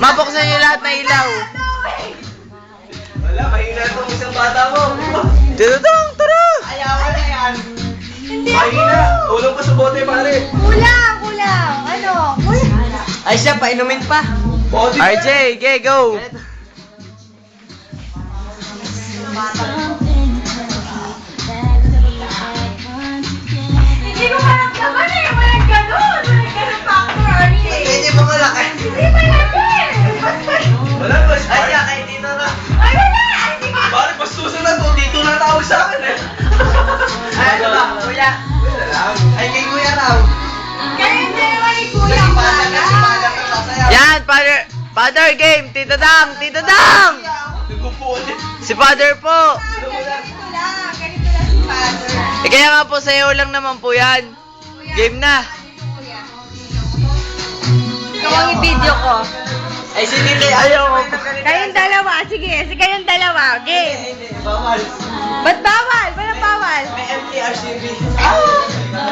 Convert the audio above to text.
Babuksan niyo lahat na ilaw. Wala, mahina itong isang bata mo. Tito Dang, tara! Ayawan na yan. Hindi Mahina. ako. Ulong pa sa bote, pare. Kulang, kulang. Ano? Kulang. Ay siya, painumin pa. Bote pa. RJ, okay, go! Hindi ko maramdaman eh. Walang ganun. Walang ganun factor, RJ. Hindi mo malaki. Hindi malaki. Wala, mas. Ay, siya, kahit dito na. Ay, wala. Ay, sige. Pare, mas susunod to. Dito na tawag sa akin eh. Ay, ano ba? Kuya. Kuya lang. Ay, kay kuya raw. Kayong dalawa ni Kuya ang baga. Yan, Father game, Tito Dang, Tito Dang! Nagpupo ulit. Si Father po. Ganito lang. Ganito lang si Father. Kaya nga po, sayo lang naman po yan. Game na. Ikaw ang i-video ko. Ay, si Tite, ayaw ko. Kayong dalawa. Sige, kayong dalawa. Game. Hindi, bawal. Ba't bawal? Walang bawal. May MTRCB. Oh!